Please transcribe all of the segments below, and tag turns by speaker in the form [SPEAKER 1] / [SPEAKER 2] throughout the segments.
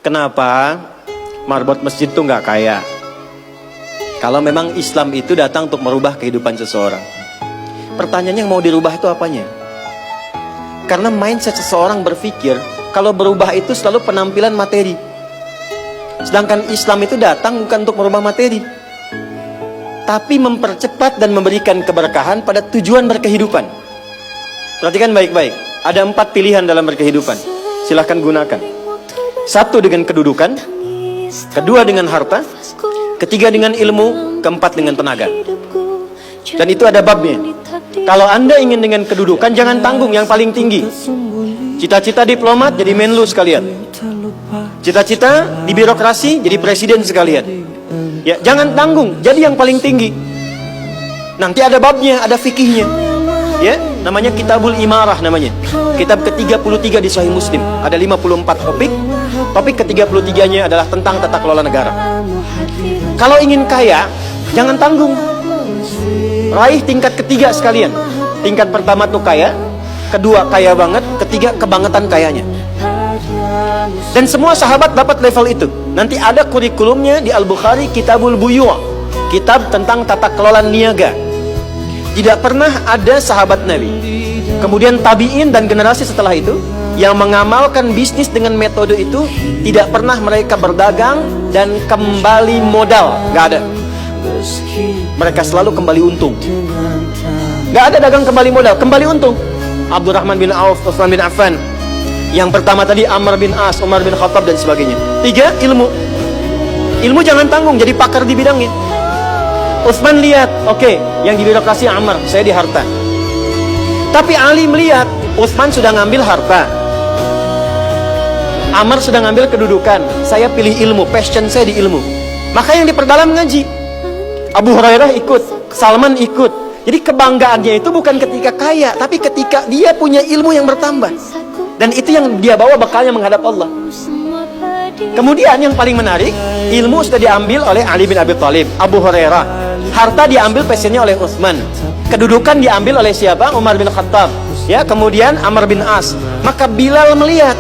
[SPEAKER 1] Kenapa marbot masjid tuh nggak kaya? Kalau memang Islam itu datang untuk merubah kehidupan seseorang. Pertanyaannya yang mau dirubah itu apanya? Karena mindset seseorang berpikir kalau berubah itu selalu penampilan materi. Sedangkan Islam itu datang bukan untuk merubah materi, tapi mempercepat dan memberikan keberkahan pada tujuan berkehidupan. Perhatikan baik-baik. Ada 4 pilihan dalam berkehidupan. Silahkan gunakan. 1 dengan kedudukan, 2 dengan harta, 3 dengan ilmu, 4 dengan tenaga. Dan itu ada babnya. Kalau Anda ingin dengan kedudukan, jangan tanggung yang paling tinggi. Cita-cita diplomat jadi menlu sekalian. Cita-cita di birokrasi jadi presiden sekalian. Ya, jangan tanggung, jadi yang paling tinggi. Nanti ada babnya, ada fikihnya. Ya, namanya Kitabul Imarah namanya. Kitab ke-33 di Sahih Muslim. Ada 54 topik. Topik ke-33-nya adalah tentang tata kelola negara. Kalau ingin kaya, jangan tanggung. Raih tingkat ketiga sekalian. Tingkat pertama tuh kaya, kedua kaya banget, ketiga kebangetan kayanya. Dan semua sahabat dapat level itu. Nanti ada kurikulumnya di Al-Bukhari, Kitabul Buyu', kitab tentang tata kelola niaga. Tidak pernah ada sahabat Nabi, kemudian tabi'in dan generasi setelah itu yang mengamalkan bisnis dengan metode itu. Tidak pernah mereka berdagang dan kembali modal, gak ada. Mereka selalu kembali untung. Gak ada dagang kembali modal, kembali untung. Abdurrahman bin Auf, Utsman bin Affan. Yang pertama tadi Amr bin As, Umar bin Khattab dan sebagainya. 3, ilmu. Ilmu jangan tanggung, jadi pakar di bidangnya. Utsman lihat, oke, yang di birokrasi Amr, saya di harta. Tapi Ali melihat, Utsman sudah ngambil harta, Amr sudah ngambil kedudukan, saya pilih ilmu, passion saya di ilmu. Maka yang diperdalam ngaji. Abu Hurairah ikut, Salman ikut. Jadi kebanggaannya itu bukan ketika kaya, tapi ketika dia punya ilmu yang bertambah. Dan itu yang dia bawa bekalnya menghadap Allah. Kemudian yang paling menarik, ilmu sudah diambil oleh Ali bin Abi Thalib, Abu Hurairah. Harta diambil passionnya oleh Utsman. Kedudukan diambil oleh siapa? Umar bin Khattab. Ya, kemudian Amr bin As. Maka Bilal melihat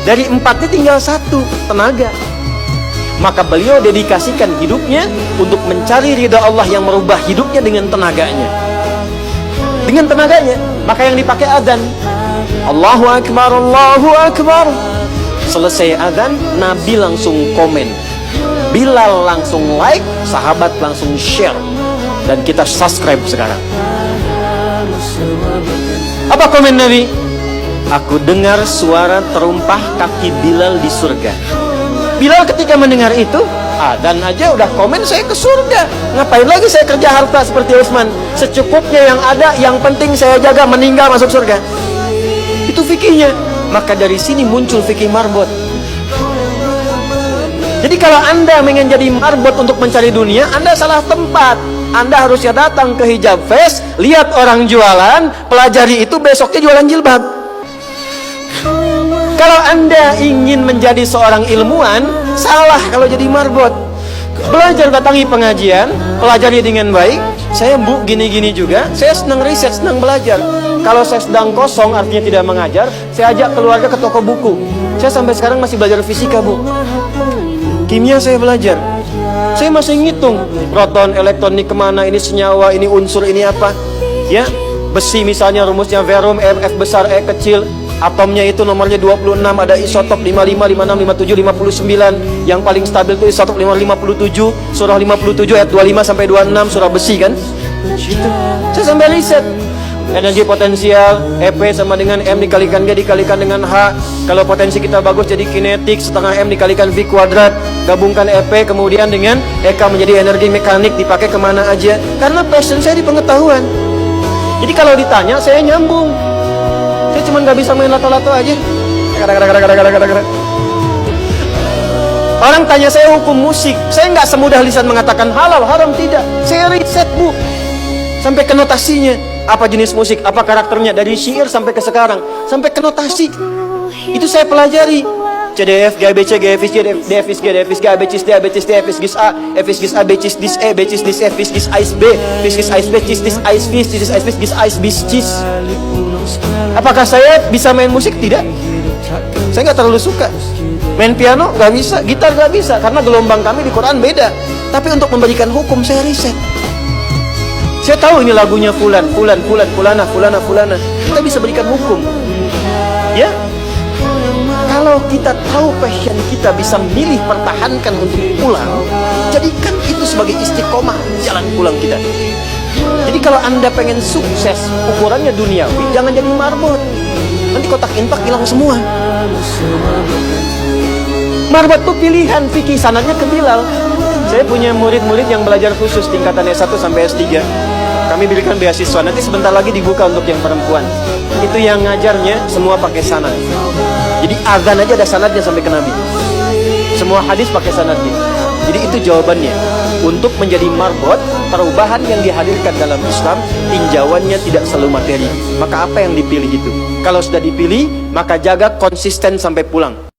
[SPEAKER 1] dari 4 ini tinggal 1, tenaga. Maka beliau dedikasikan hidupnya untuk mencari ridha Allah yang merubah hidupnya dengan tenaganya. Dengan tenaganya, maka yang dipakai adzan. Allahu Akbar, Allahu Akbar. Selesai adzan, Nabi langsung komen, Bilal langsung like, sahabat langsung share, dan kita subscribe sekarang. Apa komen Nabi? Aku dengar suara terumpah kaki Bilal di surga. Bilal ketika mendengar itu, dan aja udah komen saya ke surga. Ngapain lagi saya kerja harta seperti Utsman? Secukupnya yang ada, yang penting saya jaga, meninggal masuk surga. Itu fikihnya. Maka dari sini muncul fikih marbot. Jadi kalau Anda ingin jadi marbot untuk mencari dunia, Anda salah tempat. Anda harusnya datang ke Hijab Fest, lihat orang jualan, pelajari itu, besoknya jualan jilbab. Kalau Anda ingin menjadi seorang ilmuwan, salah kalau jadi marbot. Belajar, datangi pengajian, pelajari dengan baik. Saya Bu gini-gini juga, saya senang riset, senang belajar. Kalau saya sedang kosong, artinya tidak mengajar, saya ajak keluarga ke toko buku. Saya sampai sekarang masih belajar fisika Bu. Kimia saya belajar. Saya masih ngitung proton, elektron ini kemana, ini senyawa, ini unsur, ini apa. Ya, besi misalnya rumusnya verum, F besar, E kecil. Atomnya itu nomornya 26, ada isotop 55, 56, 57, 59. Yang paling stabil itu isotop 57, surah 57 ayat 25 sampai 26, surah besi kan. Gitu. Saya sampai riset. Energi potensial, EP sama dengan M dikalikan G dikalikan dengan H. Kalau potensi kita bagus jadi kinetik, setengah M dikalikan V kuadrat. Gabungkan EP kemudian dengan EK menjadi energi mekanik, dipakai kemana aja. Karena passion saya di pengetahuan. Jadi kalau ditanya, saya nyambung. Saya cuma gak bisa main lato-lato aja. Orang tanya saya hukum musik, saya nggak semudah lisan mengatakan halal, haram, tidak. Saya riset Bu, sampai ke notasinya. Apa jenis musik, apa karakternya, dari syair sampai ke sekarang, sampai ke notasi. Itu saya pelajari. C, D, F, G, B, C, G, F, G, D, F, G, D, F, G, A, B, C, D, A, B, C, D, F, G, A, F, G, A, B, C, D, E, B, C, D, F, G, A, B, F, G, A, B, C, D, A, B, C, D, F, G, A, B, C. Apakah saya bisa main musik? Tidak. Saya nggak terlalu suka. Main piano nggak bisa, gitar nggak bisa, karena gelombang kami di Quran beda. Tapi untuk memberikan hukum saya riset. Saya tahu ini lagunya fulan, fulana. Kita bisa berikan hukum. Ya, kalau kita tahu passion kita bisa milih pertahankan untuk pulang, jadikan itu sebagai istiqomah jalan pulang kita. Jadi kalau Anda pengen sukses, ukurannya duniawi, jangan jadi marbot. Nanti kotak infak hilang semua. Marbot itu pilihan, fikih sanadnya ke Bilal. Saya punya murid-murid yang belajar khusus tingkatan S1 sampai S3. Kami berikan beasiswa, nanti sebentar lagi dibuka untuk yang perempuan. Itu yang ngajarnya semua pakai sanad. Jadi azan aja ada sanadnya sampai ke Nabi. Semua hadis pakai sanadnya. Jadi itu jawabannya. Untuk menjadi marbot, perubahan yang dihadirkan dalam Islam, tinjauannya tidak selalu materi. Maka apa yang dipilih itu? Kalau sudah dipilih, maka jaga konsisten sampai pulang.